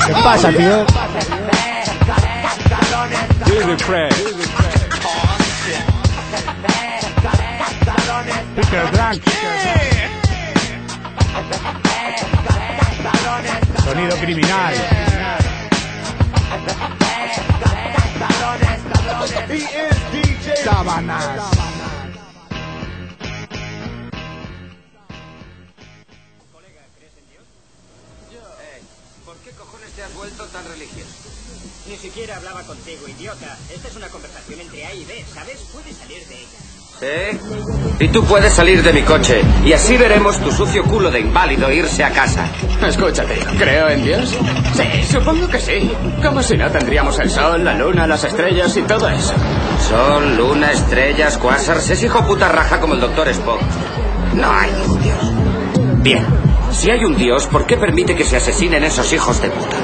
¿Qué pasa, tío? Peter Drunk. Sonido Criminal. Sábanas. ¿Por qué cojones te has vuelto tan religioso? Ni siquiera hablaba contigo, idiota. Esta es una conversación entre A y B, ¿sabes? Puedes salir de ella. ¿Sí? Y tú puedes salir de mi coche. Y así veremos tu sucio culo de inválido irse a casa. Escúchate, ¿creo en Dios? Sí, supongo que sí. Como si no tendríamos el sol, la luna, las estrellas y todo eso. Sol, luna, estrellas, cuásars. Es hijo puta raja como el doctor Spock. No hay ningún Dios. Bien, si hay un Dios, ¿por qué permite que se asesinen esos hijos de puta?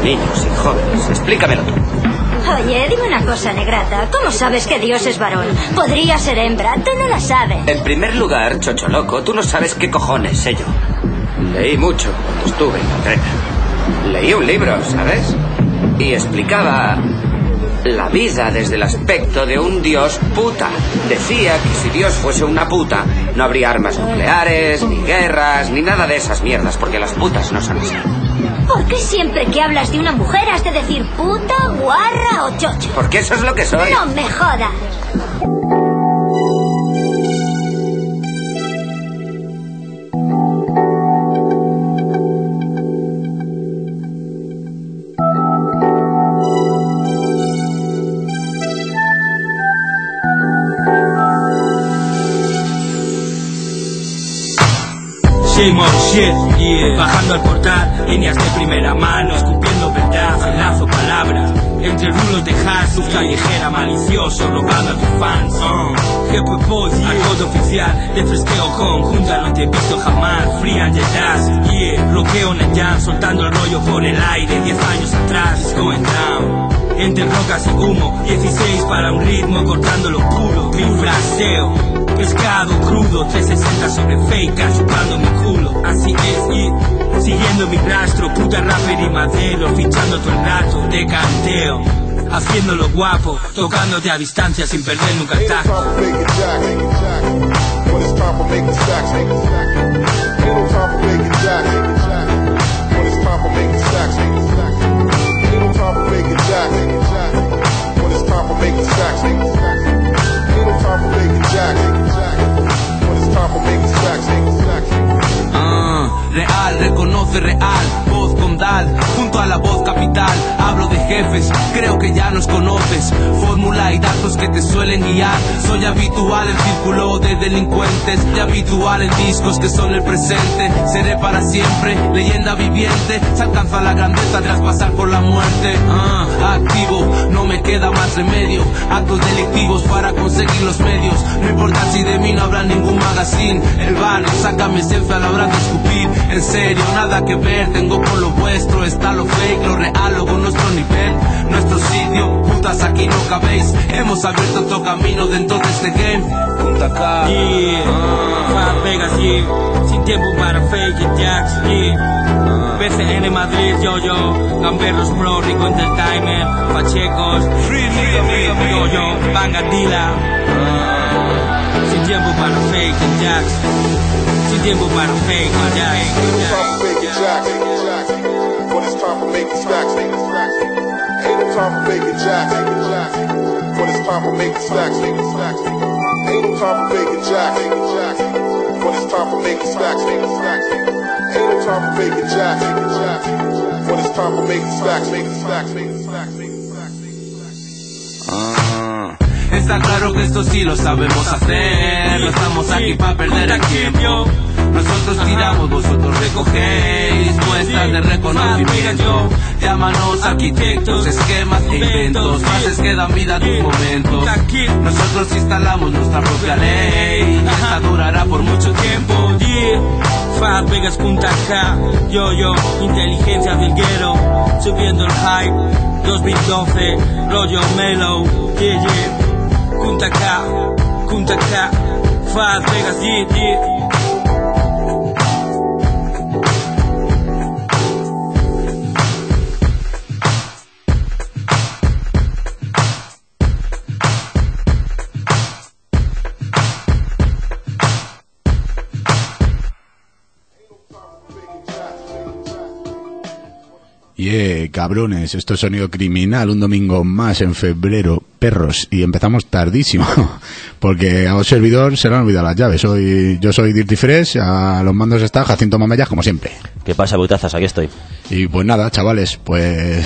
Niños y jóvenes, explícamelo tú. Oye, dime una cosa, negrata. ¿Cómo sabes que Dios es varón? Podría ser hembra, tú no la sabes. En primer lugar, chocho loco, tú no sabes qué cojones sé yo. Leí mucho cuando estuve en la trena. Leí un libro, ¿sabes? Y explicaba la vida desde el aspecto de un dios puta. Decía que si Dios fuese una puta, no habría armas nucleares, ni guerras, ni nada de esas mierdas, porque las putas no son así. ¿Por qué siempre que hablas de una mujer has de decir puta, guarra o chocho? Porque eso es lo que soy. No me jodas. Shame on shit, yeah. Bajando al portal, líneas de primera mano, escupiendo verdad, enlazo palabras, entre rulos de hash, luz callejera, malicioso, rogando a tus fans. Jefe Boys, argot oficial, de fresqueo conjunta, no te he visto jamás, fría jazz, yeah. Bloqueo en el jam, soltando el rollo por el aire, 10 años atrás, it's going down. Entre rocas y humo, 16 para un ritmo, cortando lo puro, mi fraseo. Pescado crudo, 360 sobre fake, chupando mi culo. Así es, y siguiendo mi rastro, puta rapper y madero, fichando todo el rato de canteo, haciéndolo guapo, tocándote a distancia sin perder nunca el tacto. Real, reconoce real, voz condal, junto a la voz capital, hablo de jefes, creo que ya nos conoces, fórmula y datos que te suelen guiar, soy habitual en círculo de delincuentes, y habitual en discos que son el presente, seré para siempre, leyenda viviente, se alcanza la grandeza tras pasar por la muerte, activo, no me queda más remedio, actos delictivos para conseguir los medios, no importa si de mí no habrá ningún magazine, el banner saca mi esencia a la hora de escupir, en serio, nada que ver, tengo con lo vuestro, está lo fake, lo real, lo con nuestro nivel, nuestro sitio, putas aquí no cabéis, hemos abierto otro camino dentro de este game, Punta K, Fat Vegas, yeah. Sin tiempo para fake it, jacks, yeah. BCN Madrid, yo, Gamberros Pro, Rico Entertainment, Pachecos, yo, Bangatila, sin tiempo para fake it, jacks. Sin tiempo para fake it, jacks. But it's time for making stacks. Ain't no time for faking jacks. But it's time for making stacks. Ain't no time for faking jacks. But it's time for making stacks. Ain't no time for faking jacks. But it's time for making stacks. Está claro que esto sí lo sabemos hacer, no estamos aquí para perder el tiempo. Nosotros tiramos, vosotros recogéis, muestras de reconocimiento. Llámanos arquitectos, esquemas e inventos, frases que dan vida a tus momentos. Nosotros instalamos nuestra propia ley, esta durará por mucho tiempo. Fat Vegas Punta K, yo, inteligencia del guero, subiendo el hype, 2012, rollo mellow, yeah. Punta K, Fat Vegas, yeah. Cabrones, esto es Sonido Criminal, un domingo más en febrero, perros, y empezamos tardísimo, porque a un servidor se le han olvidado las llaves. Yo soy Dirty Fresh, a los mandos está Jacinto Mamellas, como siempre. ¿Qué pasa, putazas? Aquí estoy. Y pues nada, chavales, pues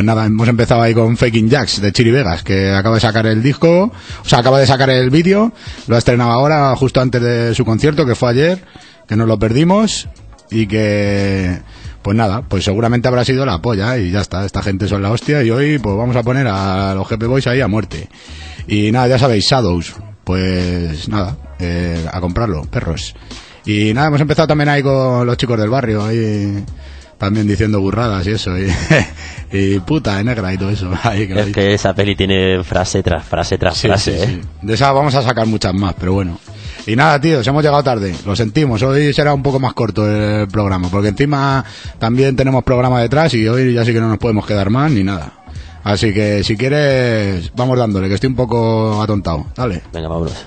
nada, hemos empezado ahí con Faking Jacks de Chiri Vegas, que acaba de sacar el disco, acaba de sacar el vídeo, lo ha estrenado ahora, justo antes de su concierto, que fue ayer, que nos lo perdimos, y que... Pues nada, pues seguramente habrá sido la polla y ya está, esta gente son la hostia y hoy pues vamos a poner a los GP Boys ahí a muerte. Y nada, ya sabéis, Shadows, pues nada, a comprarlo, perros. Y nada, hemos empezado también ahí con los chicos del barrio, ahí también diciendo burradas y eso, y puta negra y todo eso. Ahí, es que esa peli tiene frase tras frase tras frase, sí. De esa vamos a sacar muchas más, pero bueno. Y nada, tíos, hemos llegado tarde, lo sentimos, hoy será un poco más corto el programa, porque encima también tenemos programa detrás y hoy ya sí que no nos podemos quedar más ni nada. Así que si quieres, vamos dándole, que estoy un poco atontado, dale. Venga, vámonos.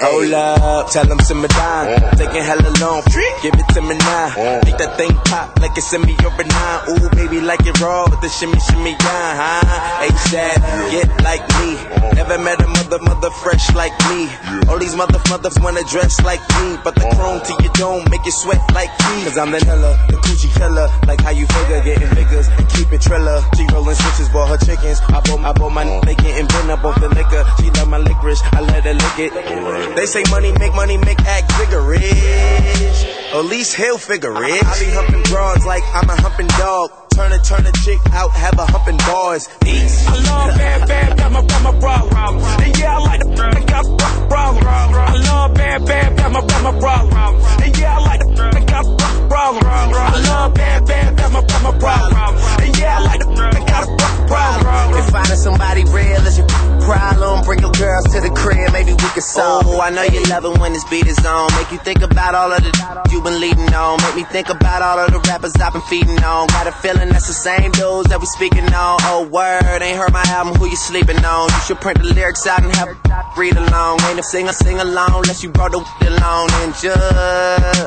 Hold up, tell them simmer down. Taking hella long, give it to me now. Make that thing pop like it's in me over now. Ooh, baby, like it raw with the shimmy, shimmy, yeah, huh? ASAP, get like me. Never met a mother fresh like me. All these mothers wanna dress like me. But the chrome to your dome make you sweat like me. Cause I'm the Nella, the coochie killer. Like how you figure, getting figures, keep it triller. She rolling switches, bought her chickens. I bought my they getting bent up off the liquor. She love my licorice, I let her lick it. They say money make act vigorous. At least he'll figure it. I be humping broads like I'm a humping dog. Turn a chick out, have a humping bars. Peace. I love bad, got my problem. And yeah, I like the got problem. I love bad, got my problem. And yeah, I like the got problem. I love bad, got my problem. And yeah, I like the got problem. If finding somebody real is your problem, bring your girls to the crib, maybe we can solve. Oh, I know you love it when this beat is on. Make you think about all of the you've been leading on. Make me think about all of the rappers I've been feeding on. Got a feeling that's the same dudes that we speaking on. Oh, word, ain't heard my album, who you sleeping on? You should print the lyrics out and have a read along. Ain't a singer, sing along, unless you brought the along. And just,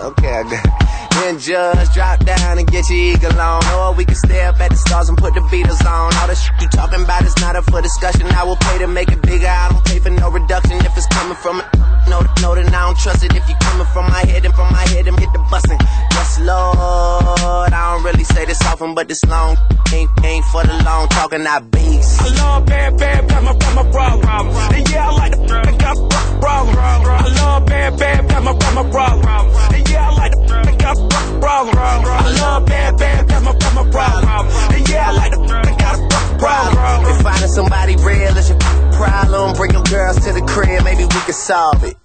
okay, I got it. Then just drop down and get your eagle on. Or we can stay up at the stars and put the Beatles on. All the shit you talking about is not up for discussion. I will pay to make it bigger, I don't pay for no reduction. If it's coming from it, no, then I don't trust it. If you coming from my head and hit the bustin'. Yes, Lord, I don't really say this often, but this long ain't for the long talking, I beast. I love bad, got my problem. And yeah, I like the got problem. I love bad, got my problem. And yeah, I like the got problem. I love bad, got my problem. And yeah, I like the got problem. If finding somebody real is your problem, bring your girls to the crib, maybe we can solve it.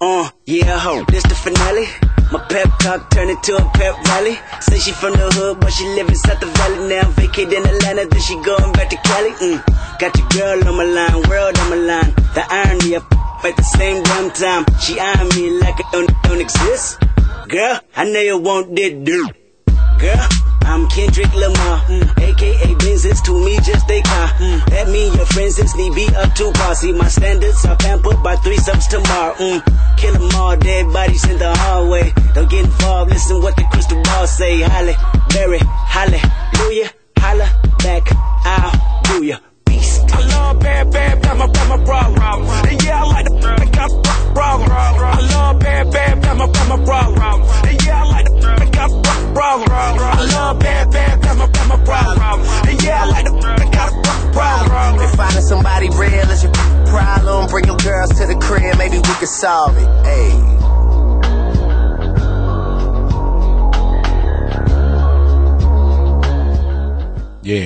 Yeah, ho, this the finale. My pep talk turned into a pep rally. Say she from the hood, but she live inside the valley now. Vacate in Atlanta, then she going back to Cali. Got your girl on my line, world on my line. The irony of at the same damn time. She eyeing me like it don't exist. Girl, I know you want this dude. Girl, I'm Kendrick Lamar, a.k.a. Benzes, to me just a car. That mean your friends is need be up to par. See my standards are pampered by 3 subs tomorrow. Kill them all, dead bodies in the hallway. Don't get involved, listen what the crystal ball say. Halle, Berry, hallelujah, holla back, I'll do ya. I love bad, got my problem. And yeah, I like the got problem. I love bad, got my problem. And yeah, I like the got problem. I love bad, got my problem. And yeah, I like the got problem. If finding somebody real is your problem, bring your girls to the crib, maybe we can solve it. Hey.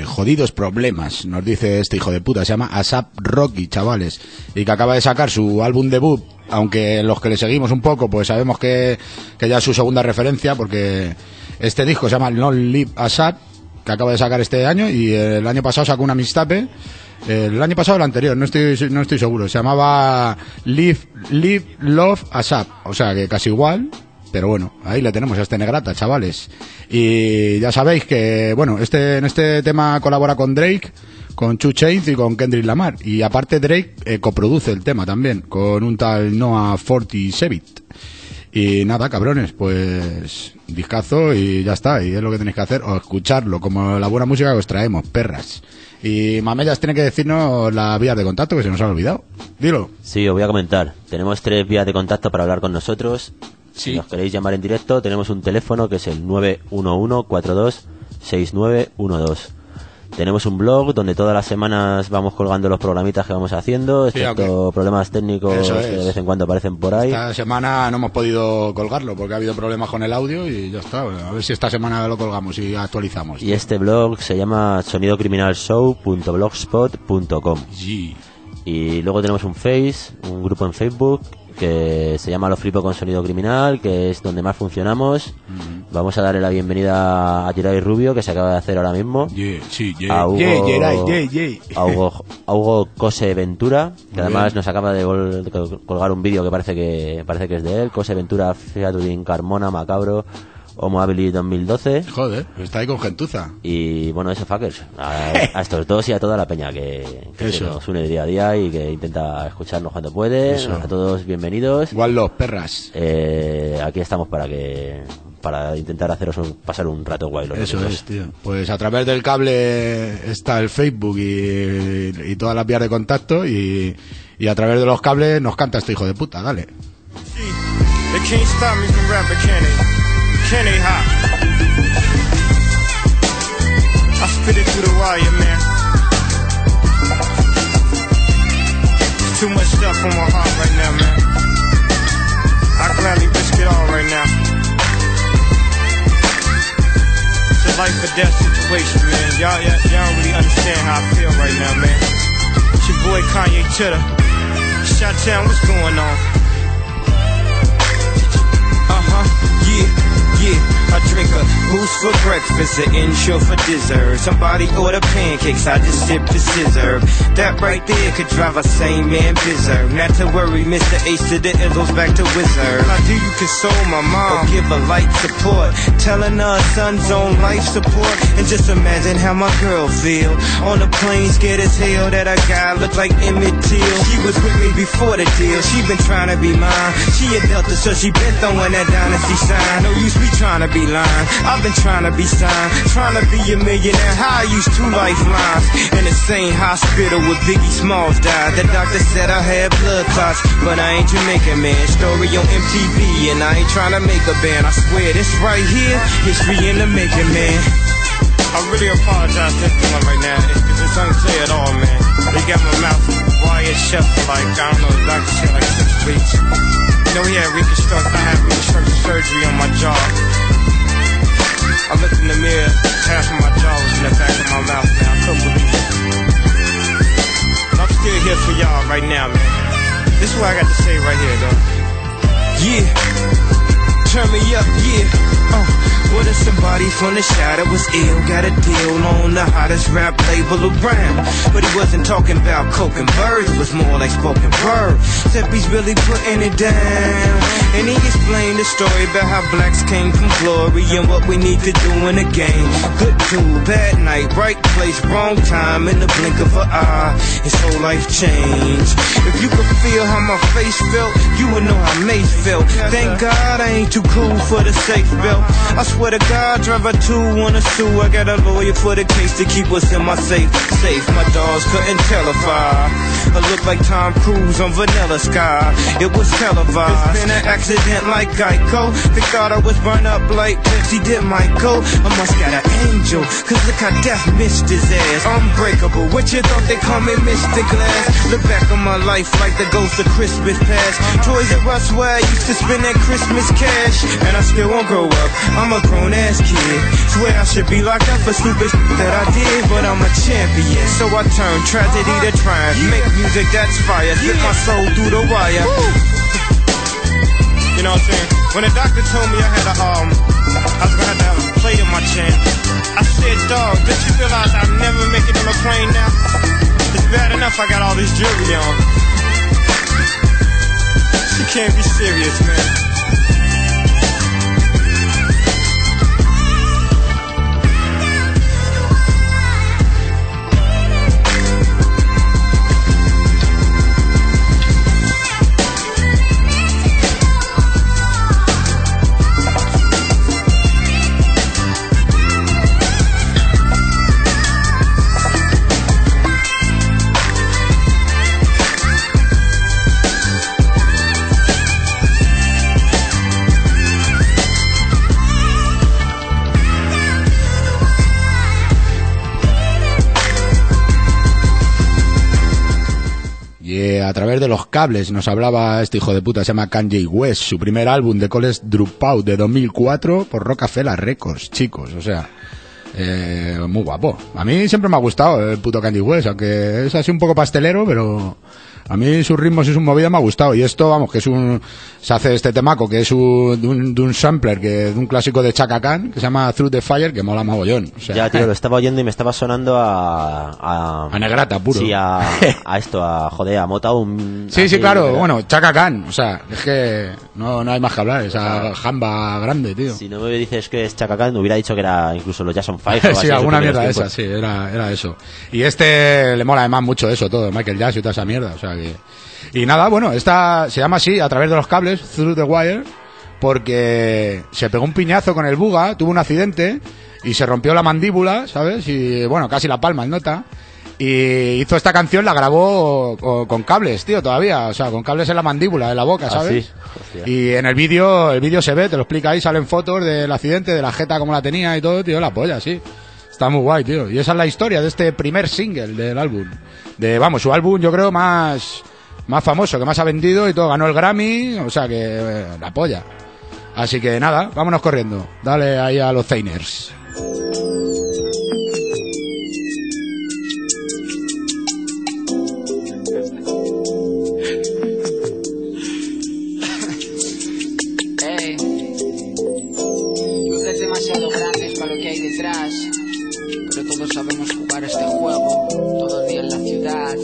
Jodidos problemas, nos dice este hijo de puta. Se llama A$AP Rocky, chavales. Y que acaba de sacar su álbum debut. Aunque los que le seguimos un poco, pues sabemos que ya es su segunda referencia. Porque este disco se llama No Live A$AP, que acaba de sacar este año. Y el año pasado sacó una mixtape. El año pasado o el anterior, no estoy seguro. Se llamaba Live Love A$AP. O sea que casi igual. Pero bueno, ahí le tenemos a este negrata, chavales. Y ya sabéis que, bueno, en este tema colabora con Drake, con 2 Chainz y con Kendrick Lamar. Y aparte Drake coproduce el tema también, con un tal Noah 47. Y nada, cabrones, pues discazo y ya está. Y es lo que tenéis que hacer, o escucharlo, como la buena música que os traemos, perras. Y Mamellas tiene que decirnos las vías de contacto, que se nos ha olvidado. Dilo. Sí, os voy a comentar. Tenemos 3 vías de contacto para hablar con nosotros. Si nos queréis llamar en directo, tenemos un teléfono que es el 911-42-6912. Tenemos un blog donde todas las semanas vamos colgando los programitas que vamos haciendo, excepto problemas técnicos que de vez en cuando aparecen por ahí. Esta semana no hemos podido colgarlo porque ha habido problemas con el audio y ya está. A ver si esta semana lo colgamos y actualizamos. Y este blog se llama sonidocriminalshow.blogspot.com. Y luego tenemos un grupo en Facebook que se llama Lo Flipo con Sonido Criminal, que es donde más funcionamos. Vamos a darle la bienvenida a Jirai Rubio, que se acaba de hacer ahora mismo. A Hugo Cose Ventura, que además nos acaba de colgar un vídeo que parece que es de él. Cose Ventura, Featuring Carmona, Macabro, Homo Habilis 2012. Joder, está ahí con gentuza. Y bueno, eso, fuckers. A estos dos y a toda la peña que se nos une día a día y que intenta escucharnos cuando puede. Eso. A todos bienvenidos. Igual los perras. Aquí estamos para intentar haceros pasar un rato guay. Eso es, tío. Pues a través del cable está el Facebook y todas las vías de contacto y a través de los cables nos canta este hijo de puta, dale. Kenny hot. I spit it through the wire, man. There's too much stuff on my heart right now, man. I gladly risk it all right now. It's a life or death situation, man. Y'all don't really understand how I feel right now, man. It's your boy Kanye Titter. Shot-town, what's going on? I drink a boost for breakfast, an insure for dessert. Somebody order pancakes, I just sip the scissor. That right there could drive a sane man berserk. Not to worry, Mr. Ace to the Illos back to Wizard. How do you console my mom or give her light support? Telling her son's on life support. And just imagine how my girl feel on the plane, scared as hell that a guy looked like Emmett Till. She was with me before the deal, she been trying to be mine. She a Delta, so she been throwing that dynasty sign. No use me trying to be lying, I've been trying to be signed, trying to be a millionaire. How I used 2 lifelines in the same hospital where Biggie Smalls died. The doctor said I had blood clots, but I ain't Jamaican, man. Story on MTV, and I ain't trying to make a band. I swear this right here, history in the making, man. I really apologize to everyone right now if it's unclear at all, man. They got my mouth wired shut for like, I don't know, the doctor said like 6 weeks. You know, I had reconstructive surgery on my jaw. I looked in the mirror, half of my jaw was in the back of my mouth, man. I couldn't believe it. But I'm still here for y'all right now, man. This is what I got to say right here, though. Yeah, turn me up, yeah. What if somebody from the shadow was ill? Got a deal on the hottest rap label around. But he wasn't talking about coke and birds, it was more like spoken word. Except he's really putting it down. And he explained the story about how blacks came from glory and what we need to do in the game. Good dude, bad night, right place, wrong time, in the blink of an eye. His whole life changed. If you could feel how my face felt, you would know how Mace felt. Thank God I ain't too cool for the safe belt. I swear to God, driver 2 wanna sue. I got a lawyer for the case to keep us in my safe. My dogs couldn't tell if I look like Tom Cruise on Vanilla Sky. It was televised. It's been an accident like Geico. They thought I was burned up like Pepsi did Michael. I must got an angel, cause look how death missed his ass. Unbreakable, what you thought they call me Mr. Glass? Look back on my life like the ghost of Christmas past. Toys R Us where I used to spend that Christmas cash. fresh, and I still won't grow up. I'm a grown ass kid. Swear I should be locked up for stupid that I did, but I'm a champion. So I turn tragedy to triumph. Make music that's fire. Slip my soul through the wire. You know what I'm saying? When the doctor told me I was gonna have a plate in my chin, I said, dog, did you realize I'll never make it on a plane now? It's bad enough I got all this jewelry on. You can't be serious, man. A través de los cables nos hablaba este hijo de puta, se llama Kanye West, su primer álbum de College Dropout de 2004 por Rockefeller Records, chicos, o sea, muy guapo. A mí siempre me ha gustado el puto Kanye West, aunque es así un poco pastelero, pero a mí sus ritmos y sus movidas me ha gustado. Y esto, vamos, que se hace este temaco, que es de un sampler, de un clásico de Chaka Khan, que se llama Through the Fire, que mola mogollón. O sea, ya, tío, lo estaba oyendo y me estaba sonando a Negrata, puro. Sí, a Motown. Sí, claro, bueno, Chaka Khan, o sea, es que no hay más que hablar, esa jamba grande, tío. Si no me dices que es Chaka Khan, me hubiera dicho que era incluso los Jackson 5. Sí, alguna mierda de esa, sí, era eso. Y le mola además mucho eso, todo, Michael Jackson y toda esa mierda, o sea que... Y nada, bueno, esta se llama así, a través de los cables, Through the Wire, porque se pegó un piñazo con el Buga, tuvo un accidente y se rompió la mandíbula, ¿sabes? Y bueno, casi la palma, el nota. Y hizo esta canción, la grabó con cables, tío, todavía, o sea, con cables en la mandíbula, en la boca, ¿sabes? Sí. Y en el vídeo se ve, te lo explica ahí, salen fotos del accidente, de la jeta como la tenía y todo, tío, la polla, sí. Está muy guay, tío. Y esa es la historia de este primer single del álbum. Su álbum, yo creo, más famoso, que más ha vendido y todo. Ganó el Grammy, o sea que la polla. Así que nada, vámonos corriendo. Dale ahí a los Zainers. Hey, luces demasiado grandes para lo que hay detrás, pero todos sabemos jugar este juego todo el día en la ciudad.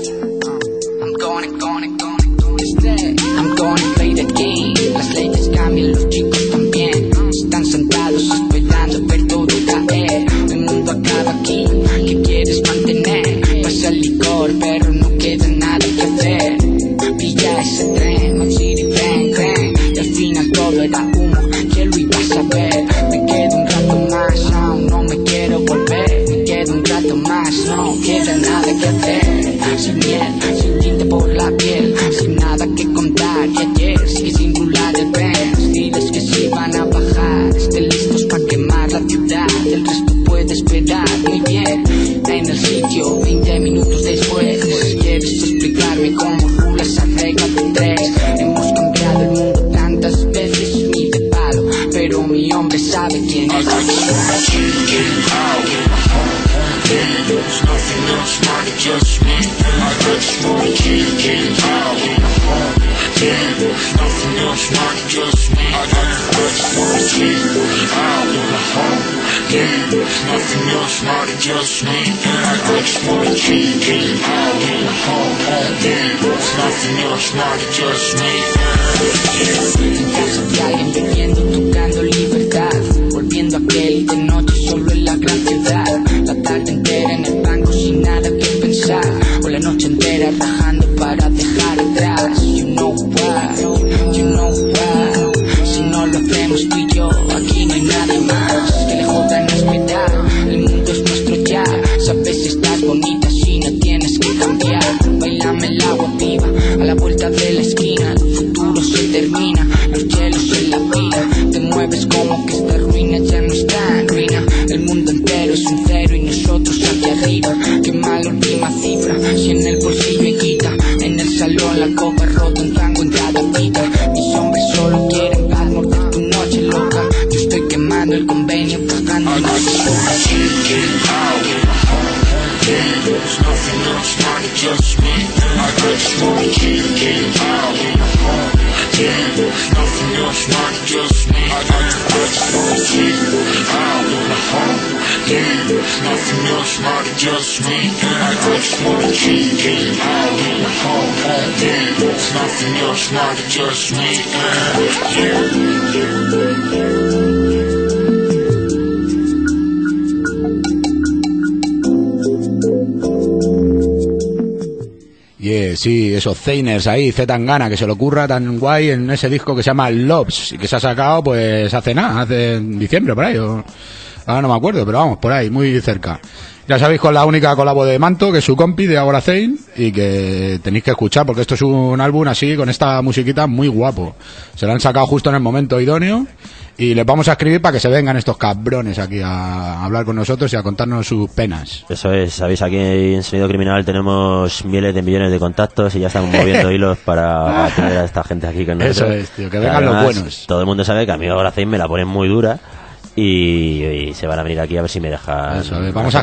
I'm gonna play the game. Las leyes cambian, los chicos también. Están sentados esperando ver todo caer. El mundo acaba aquí, ¿qué quieres mantener? Pasa el licor, pero no queda nada que hacer. Pilla ese tren, Mad City, bang. Y al final todo era humo, ¿quién lo iba a saber? Me quedo un rato más, no me quiero volver. Me quedo un rato más, no queda nada que hacer. Sin miel, sin tinte por la piel, sin nada que contar. Y ayer sigue sin rular el Benz. Diles que si van a bajar, estén listos para quemar la ciudad. El resto puede esperar, muy bien. En el sitio, 20 minutos después. ¿Quieres explicarme cómo rula esa regla de 3? Hemos cambiado el mundo tantas veces, ni de palo, pero mi hombre sabe quién es. There's nothing else, not just me. I just wanna keep getting out in the home. There's nothing else, not just me. I just wanna keep getting out in the home. There's nothing else, not just me. I just wanna keep getting out in the home. There's nothing else, not just me. En casa de alguien bebiendo, tocando libertad, volviendo a aquel de noche solo en la gran ciudad. La tarde entera en el banco sin nada que pensar, o la noche entera rajando para dejar atrás. You know why. Si no lo hacemos tú y yo, aquí no hay nadie más que le jodan a esperar. El mundo es nuestro ya, sabes estás bonita si no tienes que cambiar. Bailame el agua viva, a la vuelta de la esquina. El futuro se termina, los hielos en la pila. Te mueves como que esta ruina ya no está en ruina. El mundo entero es un cero y nosotros aquí arriba. Qué mal última cifra, si en el bolsillo hay guita. En el salón la copa rota, un tango en cada vida. Mis hombres solo quieren paz, morder tu noche, There's nothing else, not just me. I just wanna get out in the home. Yeah, there's nothing else, not just me. I just wanna get out in the home. Yeah, there's nothing else, not just me. I just wanna get out in the home. Yeah, there's nothing else, not just me. Yeah, sí, esos Zayners ahí, Z-Tangana, que se lo ocurra tan guay en ese disco que se llama Loves y que se ha sacado pues hace nada, hace en diciembre por ahí, ahora no me acuerdo, pero vamos, por ahí, muy cerca. Ya sabéis, con la única colabo de Manto, que es su compi de Ahora Zayn, y que tenéis que escuchar porque esto es un álbum así, con esta musiquita muy guapo. Se lo han sacado justo en el momento idóneo y les vamos a escribir para que se vengan estos cabrones aquí a hablar con nosotros y a contarnos sus penas. Eso es, sabéis, aquí en Sonido Criminal tenemos miles de millones de contactos y ya estamos moviendo hilos para tener a esta gente aquí con nosotros. Eso es, tío, que vengan los buenos. Todo el mundo sabe que a mí Ahora Zayn me la ponen muy dura. Y se van a venir aquí a ver si me dejan. Eso es, vamos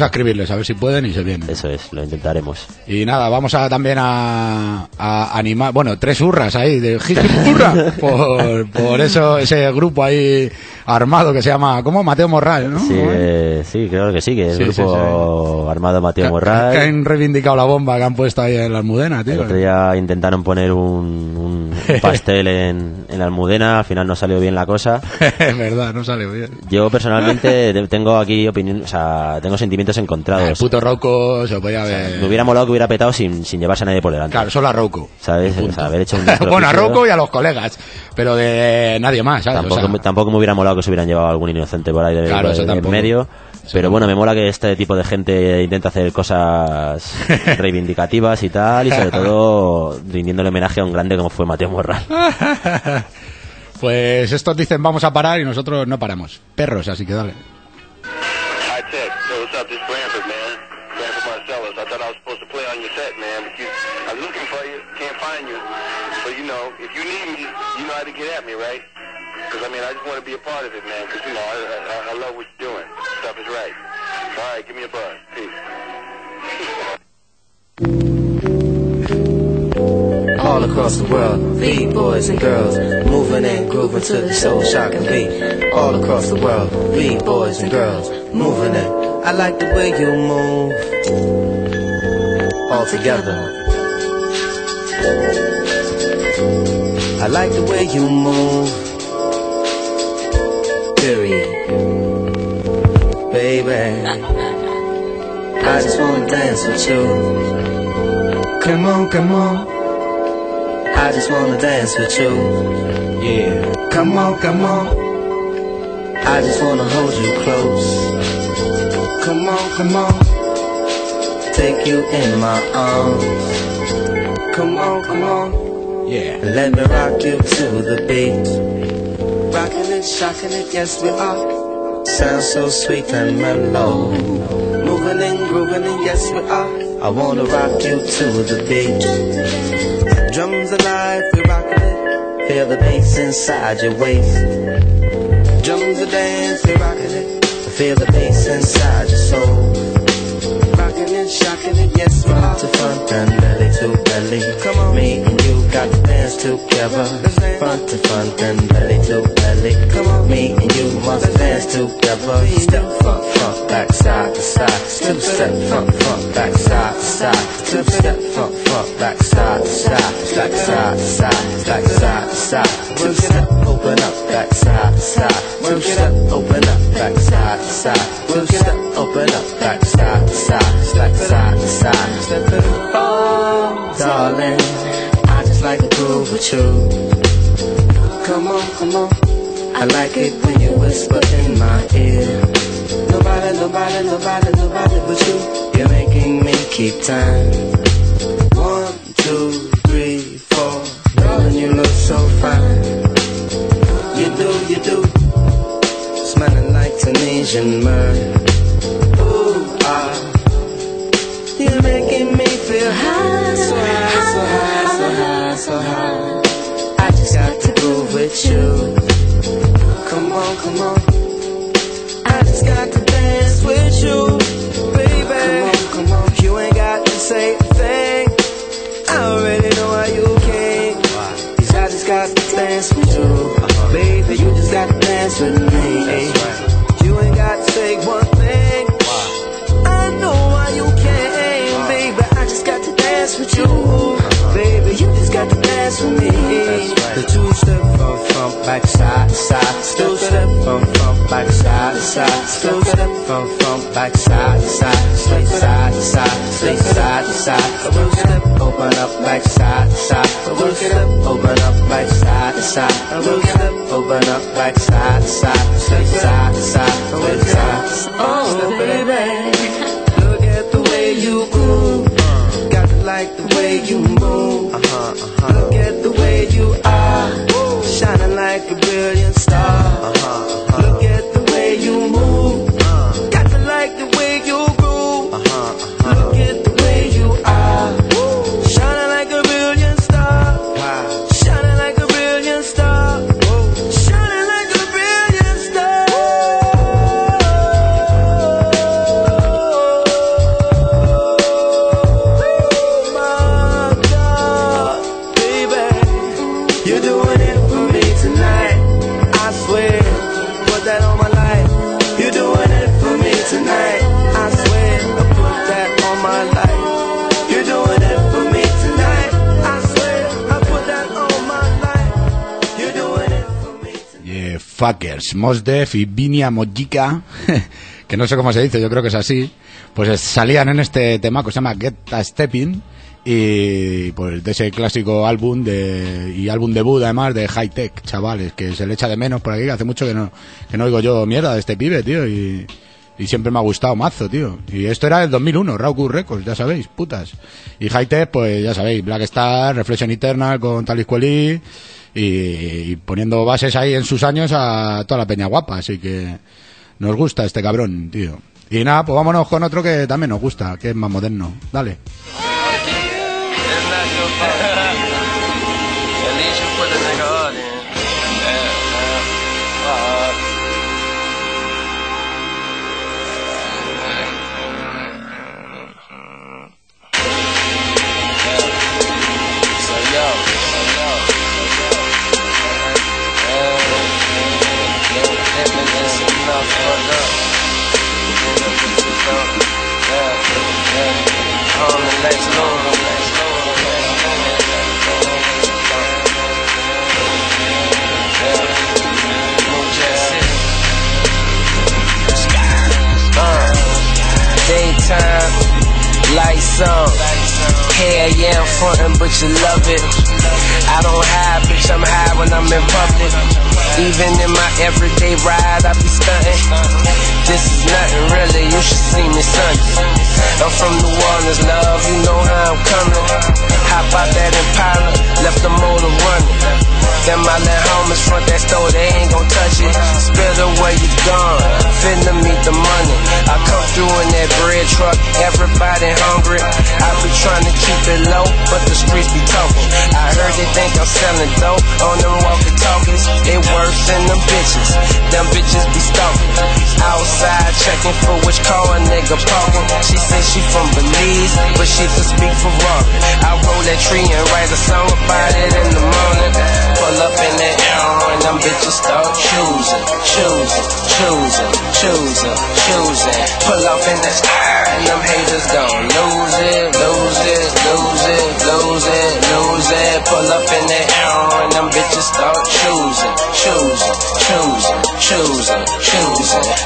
a escribirles a ver si pueden y se vienen. Eso es, lo intentaremos. Y nada, vamos a también a animar, bueno, 3 hurras ahí de hurra por eso, ese grupo ahí armado que se llama, ¿cómo? Mateo Morral, ¿no? Sí, sí, creo que sí, que es el grupo armado Mateo Morral. Que han reivindicado la bomba que han puesto ahí en la Almudena, tío. El otro día intentaron poner un pastel en la Almudena, al final no salió bien la cosa. Es verdad, no salió bien. Yo personalmente tengo aquí opinión, o sea, tengo sentimientos encontrados. El puto Rocco se podía ver. O sea, me hubiera molado que hubiera petado sin llevarse a nadie por delante. Claro, solo a Rocco. ¿Sabes? O sea, haber hecho un bueno, a Rocco y a los colegas, pero de nadie más, ¿sabes? Tampoco me hubiera molado que se hubieran llevado algún inocente por ahí en medio. Pero bueno, me mola que este tipo de gente intenta hacer cosas reivindicativas y tal, y sobre todo rindiéndole homenaje a un grande como fue Mateo Morral. Pues estos dicen vamos a parar y nosotros no paramos. Perros, así que dale. Because, I mean, I just want to be a part of it, man, because, you know, I love what you're doing. Stuff is right. All right, give me a buzz. Peace. All across the world, B-boys and girls, moving and grooving to the soul-shocking beat. All across the world, B-boys and girls, moving it. I like the way you move, all together. I like the way you move. Baby, I just wanna dance with you. Come on, come on. I just wanna dance with you. Yeah, come on, come on. I just wanna hold you close. Come on, come on. Take you in my arms. Come on, come on. Yeah, let me rock you to the beat. Rockin' it, shockin' it, yes we are. Sounds so sweet and mellow. Moving and grooving it, yes we are. I wanna rock you to the beat. Drums alive, we rockin' it. Feel the bass inside your waist. Drums a dance, we rockin' it. Feel the bass inside your soul. Rockin' it, shockin' it, yes we are. To front and belly to belly. Come on, me and you got to dance together. Front to front and belly to belly. Come on, me and you must dance together. Step front, front, back, side to side. Two step front, front, back, side to side. Two step front, front, back, side to side. Back, side to side, back, side to side. Two step, open up, back, side to side. Two step, open up, back, side to side. Two step, open up, back, side to side. Back, side to side. Oh, darling, I just like to groove with you. Come on, come on. I like it when you whisper in my ear. Nobody, nobody, nobody, nobody but you. You're making me keep time. 1, 2, 3, 4. Darling, you look so fine. You do. Smelling like Tunisian myrrh. Ooh, you're making me feel high. So high, so high, so high, so high. I just got to groove with you. Come on, come on. I just got to dance with you, baby. Come on, come on. side, slip it up from back side to side, sway side to side, sway side to side. A real slip, open up back side to side. A real slip, open up back side to side. A real slip, open up back side to side, sway side to side, sway side to side. Oh baby, look at the way you groove. Got to like the way you move. Look at the way you are, shining like a brilliant star. Look at the way you move. Got to like the way you groove. Look at the way you are, shining like a brilliant star. Shining like a brilliant star. Shining like a brilliant star. Oh my God, baby, you're doing it for me tonight. I swear, put that on my life. You're doing it for me tonight. I swear, put that on my life. You're doing it for me tonight. I swear, I put that on my life. You're doing it for me tonight. Yeah, fuckers, Mos Def y Vinia Mojica, que no sé cómo se dice, yo creo que es así, pues salían en este tema que se llama Get a Steppin', y pues de ese clásico álbum y álbum debut además de High Tech, chavales, que se le echa de menos por aquí, que hace mucho que no oigo yo mierda de este pibe, tío, y siempre me ha gustado mazo, tío. Y esto era del 2001, Raw Records, ya sabéis, putas. Y High Tech, pues ya sabéis, Black Star, Reflection Eternal con Talis Quelli, y poniendo bases ahí en sus años a toda la peña guapa, así que nos gusta este cabrón, tío. Y nada, pues vámonos con otro que también nos gusta, que es más moderno. Dale. At least you put a nigga hard in. So yo. On the next load. Daytime, lights on. Hell yeah, I'm frontin', but you love it. I don't hide, bitch, I'm high when I'm in public. Even in my everyday ride, I be stuntin'. This is nothing really, you should see me Sunday. I'm from New Orleans, love, you know how I'm coming. Hop out that Impala, left the motor running. Then my little homies front that store, they ain't gon' touch it. Spill the way you gone, finna meet the money. I come through in that bread truck, everybody hungry. I be trying to keep it low, but the streets be talking. I heard they think I'm selling dope on them walkie-talkies. It worse than them bitches be stalking. Outside checking for which car a nigga parking. She say she from Belize, but she can speak for Ferrari. I roll that tree and write a song about it in the morning. Pull up in that air and them bitches start choosing. Pull off in that sky and them haters gon' lose it. Pull up in that air and them bitches start choosing.